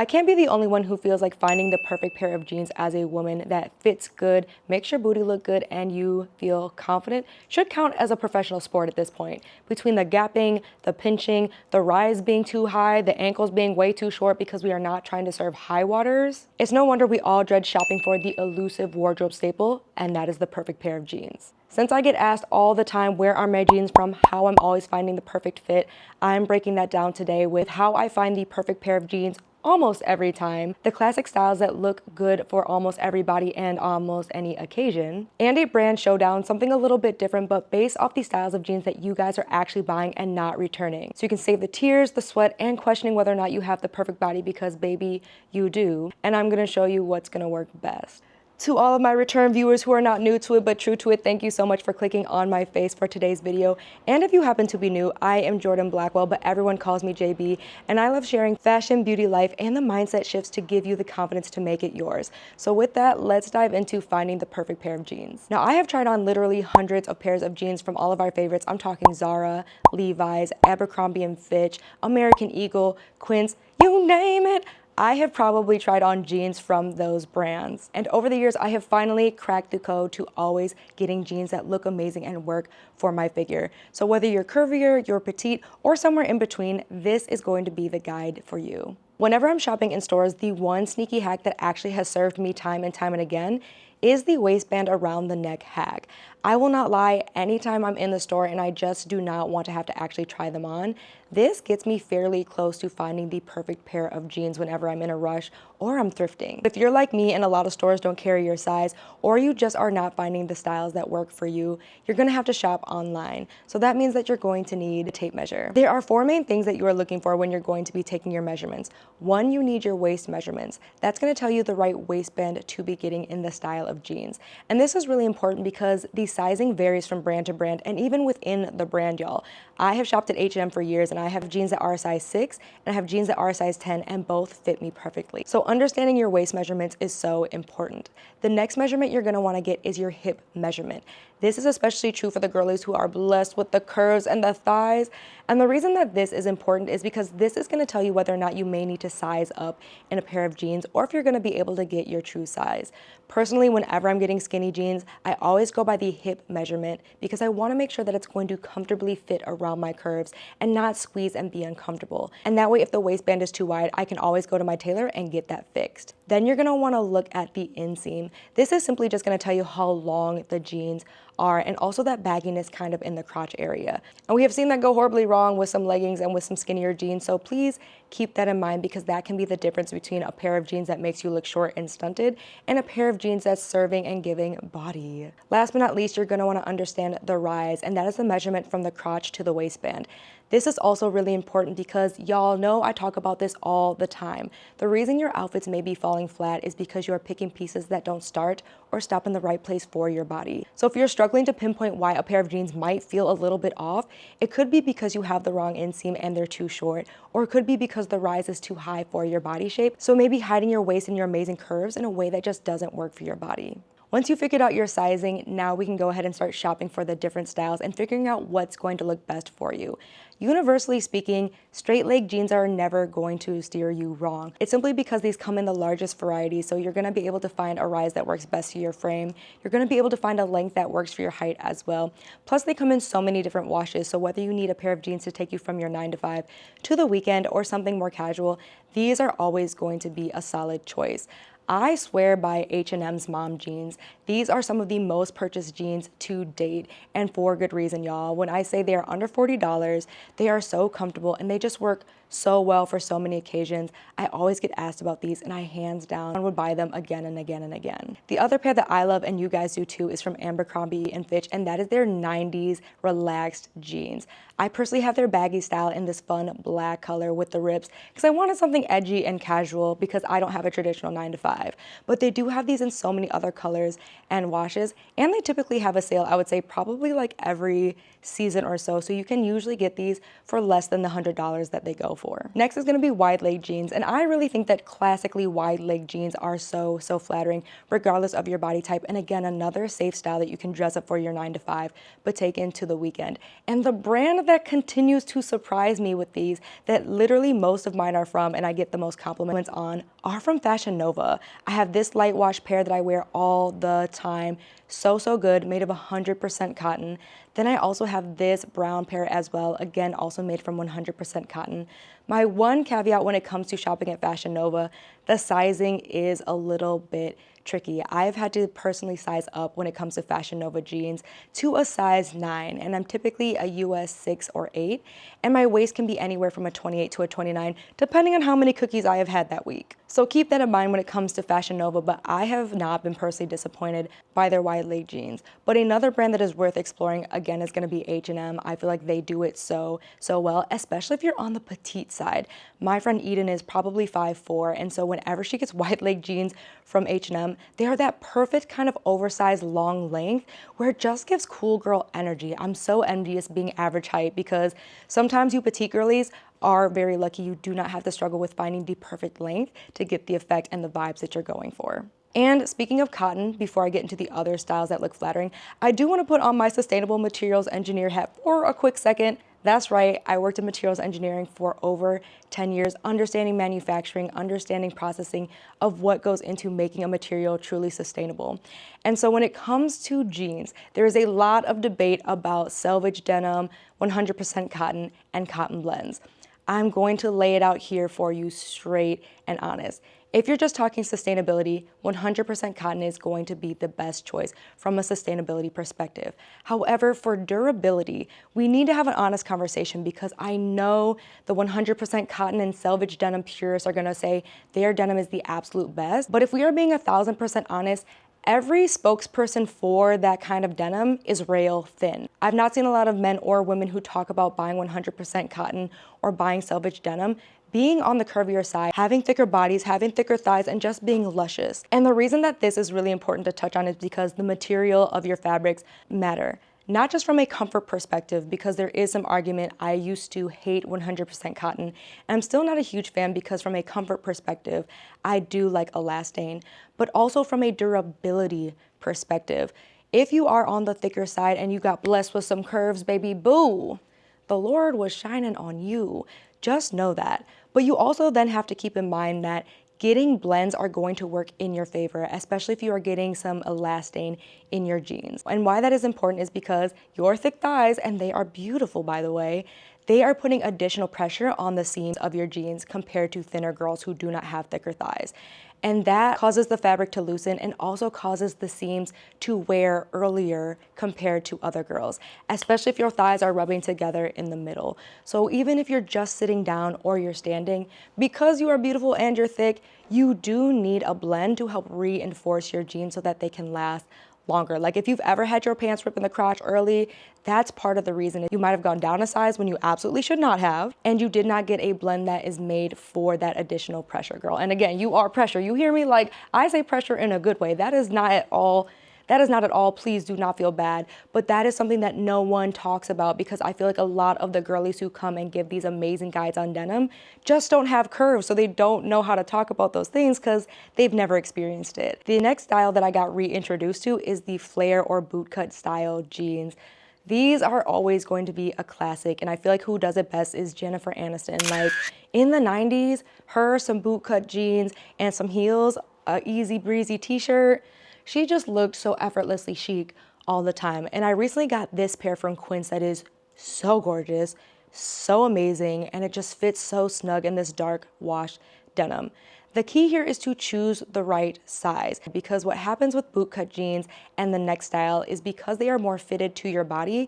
I can't be the only one who feels like finding the perfect pair of jeans as a woman that fits good, makes your booty look good, and you feel confident should count as a professional sport at this point. Between the gapping, the pinching, the rise being too high, the ankles being way too short because we are not trying to serve high waters, it's no wonder we all dread shopping for the elusive wardrobe staple, and that is the perfect pair of jeans. Since I get asked all the time where are my jeans from, how I'm always finding the perfect fit, I'm breaking that down today with how I find the perfect pair of jeans almost every time, the classic styles that look good for almost everybody and almost any occasion, and a brand showdown, something a little bit different but based off the styles of jeans that you guys are actually buying and not returning. So you can save the tears, the sweat, and questioning whether or not you have the perfect body, because baby, you do. And I'm gonna show you what's gonna work best. To all of my return viewers who are not new to it but true to it, thank you so much for clicking on my face for today's video. And if you happen to be new, I am Jordan Blackwell, but everyone calls me JB, and I love sharing fashion, beauty, life, and the mindset shifts to give you the confidence to make it yours. So with that, let's dive into finding the perfect pair of jeans. Now, I have tried on literally hundreds of pairs of jeans from all of our favorites. I'm talking Zara, Levi's, Abercrombie & Fitch, American Eagle, Quince, you name it. I have probably tried on jeans from those brands. And over the years, I have finally cracked the code to always getting jeans that look amazing and work for my figure. So whether you're curvier, you're petite, or somewhere in between, this is going to be the guide for you. Whenever I'm shopping in stores, the one sneaky hack that actually has served me time and again is the waistband around the neck hack. I will not lie, anytime I'm in the store and I just do not want to have to actually try them on, this gets me fairly close to finding the perfect pair of jeans whenever I'm in a rush or I'm thrifting. If you're like me and a lot of stores don't carry your size, or you just are not finding the styles that work for you, you're gonna have to shop online. So that means that you're going to need a tape measure. There are 4 main things that you are looking for when you're going to be taking your measurements. 1, you need your waist measurements. That's gonna tell you the right waistband to be getting in the style of jeans. And this is really important because the sizing varies from brand to brand, and even within the brand, y'all. I have shopped at H&M for years, and I have jeans that are a size 6 and I have jeans that are a size 10, and both fit me perfectly. So understanding your waist measurements is so important. The next measurement you're gonna wanna get is your hip measurement. This is especially true for the girlies who are blessed with the curves and the thighs. And the reason that this is important is because this is gonna tell you whether or not you may need to size up in a pair of jeans, or if you're gonna be able to get your true size. Personally, whenever I'm getting skinny jeans, I always go by the hip measurement because I wanna make sure that it's going to comfortably fit around my curves and not squeeze and be uncomfortable. And that way, if the waistband is too wide, I can always go to my tailor and get that fixed. Then you're gonna wanna look at the inseam. This is simply just gonna tell you how long the jeans are, and also that bagginess kind of in the crotch area. And we have seen that go horribly wrong with some leggings and with some skinnier jeans, so please keep that in mind, because that can be the difference between a pair of jeans that makes you look short and stunted and a pair of jeans that's serving and giving body. Last but not least, you're gonna wanna understand the rise, and that is the measurement from the crotch to the waistband. This is also really important because y'all know I talk about this all the time. The reason your outfits may be falling flat is because you are picking pieces that don't start or stop in the right place for your body. So if you're struggling to pinpoint why a pair of jeans might feel a little bit off, it could be because you have the wrong inseam and they're too short, or it could be because the rise is too high for your body shape. So maybe hiding your waist and your amazing curves in a way that just doesn't work for your body. Once you figured out your sizing, now we can go ahead and start shopping for the different styles and figuring out what's going to look best for you. Universally speaking, straight leg jeans are never going to steer you wrong. It's simply because these come in the largest variety, so you're gonna be able to find a rise that works best for your frame. You're gonna be able to find a length that works for your height as well. Plus, they come in so many different washes, so whether you need a pair of jeans to take you from your 9 to 5 to the weekend or something more casual, these are always going to be a solid choice. I swear by H&M's mom jeans. These are some of the most purchased jeans to date, and for good reason, y'all. When I say they are under $40, they are so comfortable and they just work so well for so many occasions. I always get asked about these, and I hands down would buy them again and again and again. The other pair that I love, and you guys do too, is from Abercrombie & Fitch, and that is their 90s relaxed jeans. I personally have their baggy style in this fun black color with the rips because I wanted something edgy and casual because I don't have a traditional 9 to 5. But they do have these in so many other colors and washes, and they typically have a sale, I would say probably like every season or so. So you can usually get these these for less than the $100 that they go for. Next is gonna be wide leg jeans, and I really think that classically wide leg jeans are so flattering regardless of your body type. And again, another safe style that you can dress up for your 9 to 5 but take into the weekend. And the brand that continues to surprise me with these, that literally most of mine are from and I get the most compliments on, are from Fashion Nova. I have this light wash pair that I wear all the time. So good, made of 100% cotton. Then I also have this brown pair as well, again also made from 100% cotton. My one caveat when it comes to shopping at Fashion Nova, the sizing is a little bit tricky. I've had to personally size up when it comes to Fashion Nova jeans to a size 9, and I'm typically a US 6 or 8, and my waist can be anywhere from a 28 to a 29 depending on how many cookies I have had that week. So keep that in mind when it comes to Fashion Nova, but I have not been personally disappointed by their wide leg jeans. But another brand that is worth exploring again is going to be H&M. I feel like they do it so well, especially if you're on the petite side. My friend Eden is probably 5'4", and so whenever she gets wide leg jeans from H&M, they are that perfect kind of oversized long length where it just gives cool girl energy. I'm so envious being average height because sometimes you petite girlies are very lucky you do not have to struggle with finding the perfect length to get the effect and the vibes that you're going for. And speaking of cotton, before I get into the other styles that look flattering, I do want to put on my sustainable materials engineer hat for a quick second. That's right, I worked in materials engineering for over 10 years, understanding manufacturing, understanding processing of what goes into making a material truly sustainable. And so when it comes to jeans, there is a lot of debate about selvage denim, 100% cotton, and cotton blends. I'm going to lay it out here for you straight and honest. If you're just talking sustainability, 100% cotton is going to be the best choice from a sustainability perspective. However, for durability, we need to have an honest conversation because I know the 100% cotton and selvage denim purists are gonna say their denim is the absolute best. But if we are being 1000% honest, every spokesperson for that kind of denim is rail thin. I've not seen a lot of men or women who talk about buying 100% cotton or buying selvage denim being on the curvier side, having thicker bodies, having thicker thighs, and just being luscious. And the reason that this is really important to touch on is because the material of your fabrics matter. Not just from a comfort perspective, because there is some argument. I used to hate 100% cotton, and I'm still not a huge fan because from a comfort perspective, I do like elastane, but also from a durability perspective. If you are on the thicker side and you got blessed with some curves, baby boo, the Lord was shining on you. Just know that. But you also then have to keep in mind that getting blends are going to work in your favor, especially if you are getting some elastane in your jeans. And why that is important is because your thick thighs, and they are beautiful by the way, they are putting additional pressure on the seams of your jeans compared to thinner girls who do not have thicker thighs. And that causes the fabric to loosen and also causes the seams to wear earlier compared to other girls, especially if your thighs are rubbing together in the middle. So even if you're just sitting down or you're standing, because you are beautiful and you're thick, you do need a blend to help reinforce your jeans so that they can last longer. Like if you've ever had your pants rip in the crotch early, that's part of the reason. You might have gone down a size when you absolutely should not have, and you did not get a blend that is made for that additional pressure, girl. And again, you are pressure. You hear me? Like, I say pressure in a good way. That is not at all, please do not feel bad, but that is something that no one talks about because I feel like a lot of the girlies who come and give these amazing guides on denim just don't have curves, so they don't know how to talk about those things because they've never experienced it. The next style that I got reintroduced to is the flare or bootcut style jeans. These are always going to be a classic, and I feel like who does it best is Jennifer Aniston. Like in the 90s, her, some bootcut jeans and some heels, a easy breezy t-shirt, she just looked so effortlessly chic all the time. And I recently got this pair from Quince that is so gorgeous, so amazing, and it just fits so snug in this dark wash denim. The key here is to choose the right size because what happens with bootcut jeans and the next style is because they are more fitted to your body,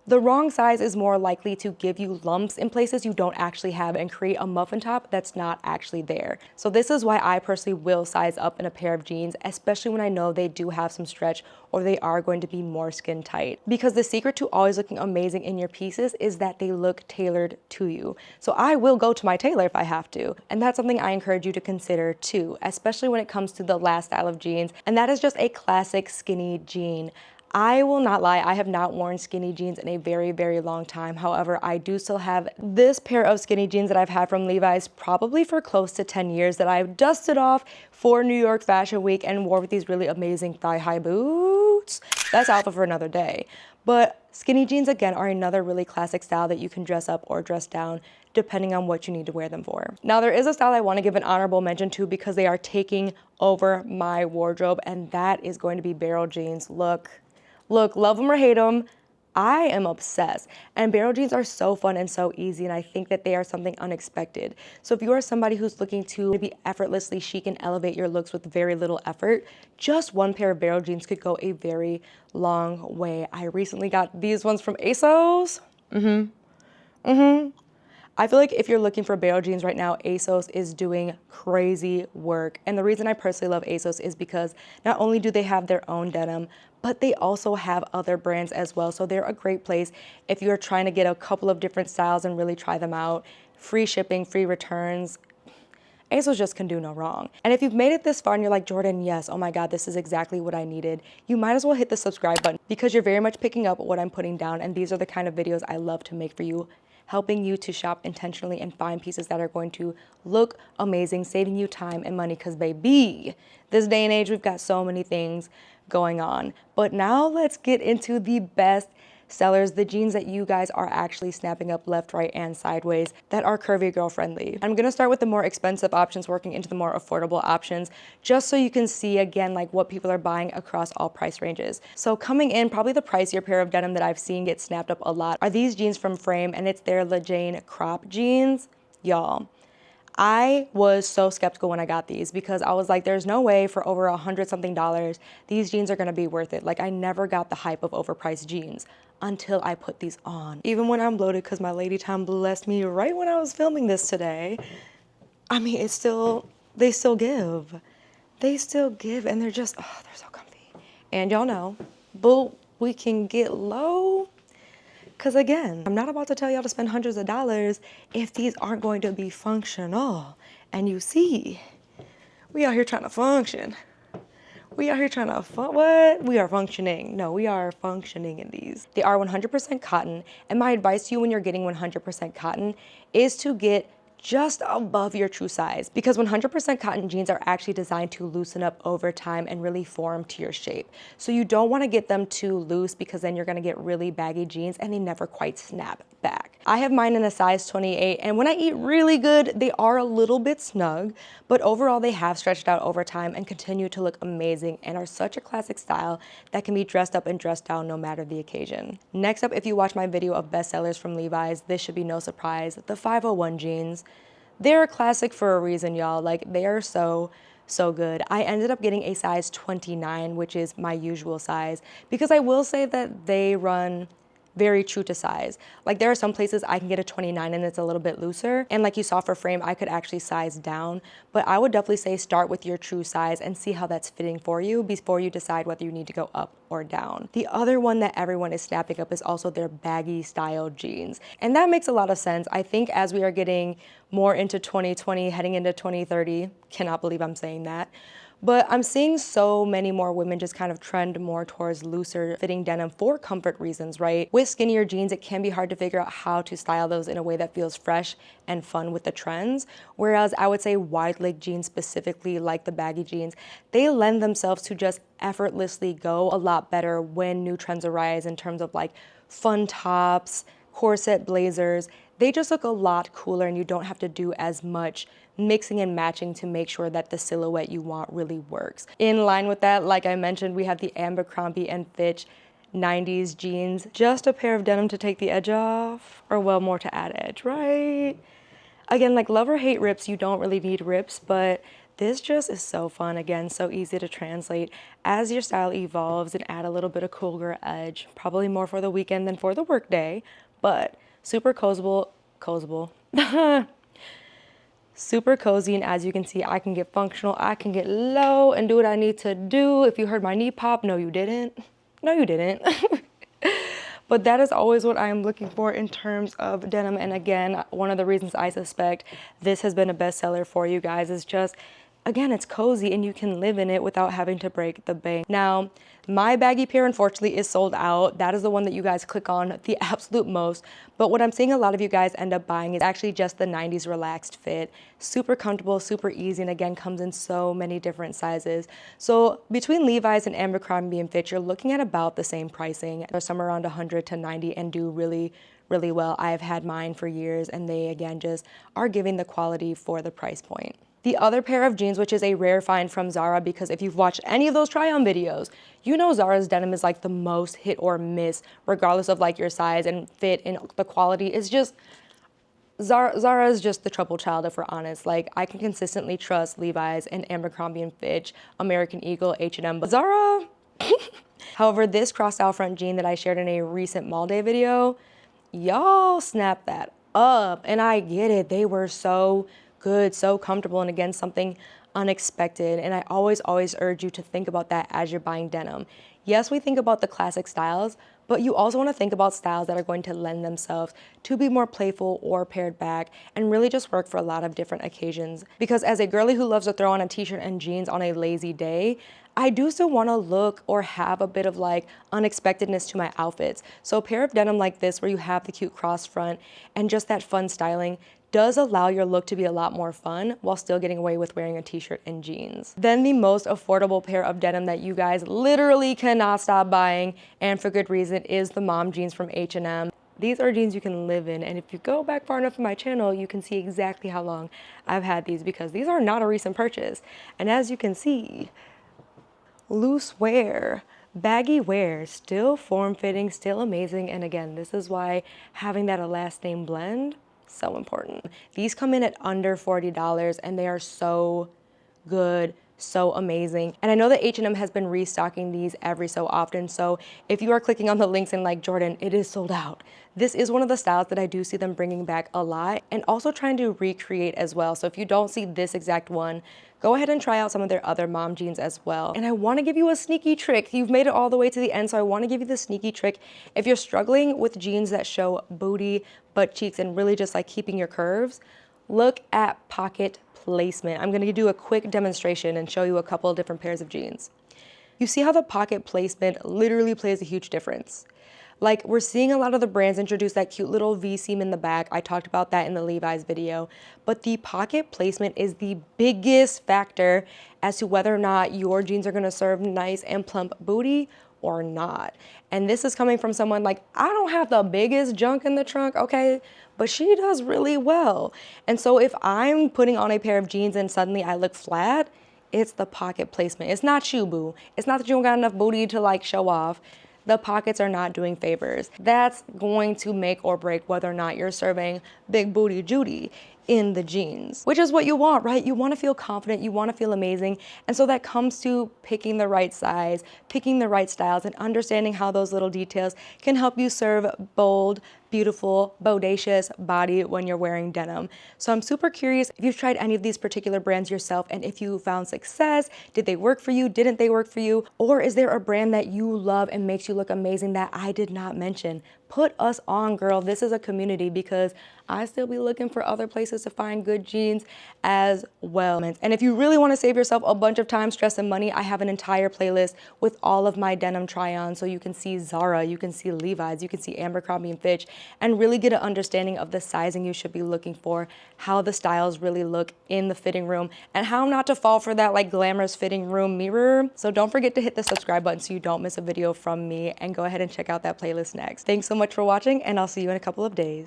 the wrong size is more likely to give you lumps in places you don't actually have and create a muffin top that's not actually there. So this is why I personally will size up in a pair of jeans, especially when I know they do have some stretch or they are going to be more skin tight. Because the secret to always looking amazing in your pieces is that they look tailored to you. So I will go to my tailor if I have to. And that's something I encourage you to consider too, especially when it comes to the last style of jeans. And that is just a classic skinny jean. I will not lie, I have not worn skinny jeans in a very, very long time. However, I do still have this pair of skinny jeans that I've had from Levi's probably for close to 10 years that I've dusted off for New York Fashion Week and wore with these really amazing thigh-high boots. That's outfit for another day. But skinny jeans, again, are another really classic style that you can dress up or dress down depending on what you need to wear them for. Now, there is a style I want to give an honorable mention to because they are taking over my wardrobe, and that is going to be barrel jeans. Look, love them or hate them, I am obsessed. And barrel jeans are so fun and so easy, and I think that they are something unexpected. So if you are somebody who's looking to be effortlessly chic and elevate your looks with very little effort, just one pair of barrel jeans could go a very long way. I recently got these ones from ASOS. I feel like if you're looking for barrel jeans right now, ASOS is doing crazy work. And the reason I personally love ASOS is because not only do they have their own denim, but they also have other brands as well. So they're a great place if you're trying to get a couple of different styles and really try them out. Free shipping, free returns. ASOS just can do no wrong. And if you've made it this far and you're like, Jordan, yes, oh my God, this is exactly what I needed, you might as well hit the subscribe button because you're very much picking up what I'm putting down. And these are the kind of videos I love to make for you, helping you to shop intentionally and find pieces that are going to look amazing, saving you time and money. Because baby, this day and age, we've got so many things going on. But now let's get into the best sellers, the jeans that you guys are actually snapping up left, right, and sideways that are curvy girl friendly. I'm gonna start with the more expensive options, working into the more affordable options, just so you can see again like what people are buying across all price ranges. So coming in, probably the pricier pair of denim that I've seen get snapped up a lot are these jeans from Frame, and it's their La Jane crop jeans. Y'all, I was so skeptical when I got these because I was like, there's no way for over $100-something these jeans are gonna be worth it. Like, I never got the hype of overpriced jeans until I put these on. Even when I'm bloated, because my lady time blessed me right when I was filming this today, I mean, they still give. They still give, and they're just, oh, they're so comfy. And y'all know, but we can get low. Because again, I'm not about to tell y'all to spend hundreds of dollars if these aren't going to be functional. And you see, we out here trying to function. We out here trying to, what? We are functioning. No, we are functioning in these. They are 100% cotton. And my advice to you when you're getting 100% cotton is to get just above your true size, because 100% cotton jeans are actually designed to loosen up over time and really form to your shape. So you don't want to get them too loose because then you're going to get really baggy jeans and they never quite snap back. I have mine in a size 28, and when I eat really good, they are a little bit snug, but overall they have stretched out over time and continue to look amazing and are such a classic style that can be dressed up and dressed down no matter the occasion. Next up, if you watch my video of bestsellers from Levi's, this should be no surprise, the 501 jeans. They're a classic for a reason, y'all. Like, they are so good. I ended up getting a size 29, which is my usual size, because I will say that they run very true to size. Like, there are some places I can get a 29 and it's a little bit looser. And like you saw for Frame, I could actually size down. But I would definitely say start with your true size and see how that's fitting for you before you decide whether you need to go up or down. The other one that everyone is snapping up is also their baggy style jeans. And that makes a lot of sense. I think as we are getting more into 2020, heading into 2030, cannot believe I'm saying that, but I'm seeing so many more women just kind of trend more towards looser fitting denim for comfort reasons, right? With skinnier jeans, it can be hard to figure out how to style those in a way that feels fresh and fun with the trends. Whereas I would say wide leg jeans specifically, like the baggy jeans, they lend themselves to just effortlessly go a lot better when new trends arise in terms of like fun tops, corset blazers. They just look a lot cooler and you don't have to do as much mixing and matching to make sure that the silhouette you want really works. In line with that, like I mentioned, we have the Abercrombie and Fitch 90s jeans. Just a pair of denim to take the edge off, or well, more to add edge, right? Again, like love or hate rips, you don't really need rips, but this just is so fun. Again, so easy to translate as your style evolves and add a little bit of cooler edge, probably more for the weekend than for the workday, but super coziable. Super cozy, and as you can see, I can get functional, I can get low and do what I need to do. If you heard my knee pop, no you didn't. No you didn't. But that is always what I am looking for in terms of denim. And again, one of the reasons I suspect this has been a bestseller for you guys is just again, it's cozy and you can live in it without having to break the bank. Now, my baggy pair unfortunately is sold out. That is the one that you guys click on the absolute most. But what I'm seeing a lot of you guys end up buying is actually just the 90s relaxed fit. Super comfortable, super easy, and again, comes in so many different sizes. So between Levi's and Abercrombie and Fitch, you're looking at about the same pricing. They're somewhere around 100 to 90 and do really well. I've had mine for years and they again just are giving the quality for the price point. The other pair of jeans, which is a rare find from Zara, because if you've watched any of those try-on videos, you know Zara's denim is like the most hit or miss, regardless of like your size and fit, and the quality is just, Zara is just the troubled child, if we're honest. Like, I can consistently trust Levi's and Abercrombie and Fitch, American Eagle, H&M, but Zara. However, this cross-style front jean that I shared in a recent mall day video, y'all snap that up. And I get it, they were so good, so comfortable, and again, something unexpected. And I always urge you to think about that as you're buying denim. Yes, we think about the classic styles, but you also want to think about styles that are going to lend themselves to be more playful or pared back and really just work for a lot of different occasions. Because as a girly who loves to throw on a t-shirt and jeans on a lazy day, I do still want to look or have a bit of like unexpectedness to my outfits. So a pair of denim like this where you have the cute cross front and just that fun styling does allow your look to be a lot more fun while still getting away with wearing a t-shirt and jeans. Then the most affordable pair of denim that you guys literally cannot stop buying, and for good reason, is the mom jeans from H&M. These are jeans you can live in, and if you go back far enough in my channel, you can see exactly how long I've had these, because these are not a recent purchase. And as you can see, loose wear, baggy wear, still form-fitting, still amazing. And again, this is why having that elastane blend, so important. These come in at under $40 and they are so good, so amazing. And I know that H&M has been restocking these every so often. So if you are clicking on the links and like, Jordan, it is sold out. This is one of the styles that I do see them bringing back a lot and also trying to recreate as well. So if you don't see this exact one, go ahead and try out some of their other mom jeans as well. And I want to give you a sneaky trick. You've made it all the way to the end, so I want to give you the sneaky trick. If you're struggling with jeans that show booty, butt cheeks, and really just like keeping your curves, look at pocket placement. I'm going to do a quick demonstration and show you a couple of different pairs of jeans. You see how the pocket placement literally plays a huge difference. Like, we're seeing a lot of the brands introduce that cute little V seam in the back. I talked about that in the Levi's video, but the pocket placement is the biggest factor as to whether or not your jeans are gonna serve nice and plump booty or not. And this is coming from someone like, I don't have the biggest junk in the trunk, okay, but she does really well. And so if I'm putting on a pair of jeans and suddenly I look flat, it's the pocket placement. It's not you, boo. It's not that you don't got enough booty to like show off. The pockets are not doing favors. That's going to make or break whether or not you're serving big booty Judy in the jeans, which is what you want, right? You want to feel confident, you want to feel amazing. And so that comes to picking the right size, picking the right styles, and understanding how those little details can help you serve bold, beautiful, bodacious body when you're wearing denim. So I'm super curious if you've tried any of these particular brands yourself and if you found success. Did they work for you? Didn't they work for you? Or is there a brand that you love and makes you look amazing that I did not mention? Put us on, girl. This is a community, because I still be looking for other places to find good jeans as well. And if you really want to save yourself a bunch of time, stress, and money, I have an entire playlist with all of my denim try-ons. So you can see Zara, you can see Levi's, you can see Abercrombie and Fitch, and really get an understanding of the sizing you should be looking for, how the styles really look in the fitting room, and how not to fall for that like glamorous fitting room mirror. So don't forget to hit the subscribe button so you don't miss a video from me, and go ahead and check out that playlist next. Thanks so much for watching, and I'll see you in a couple of days.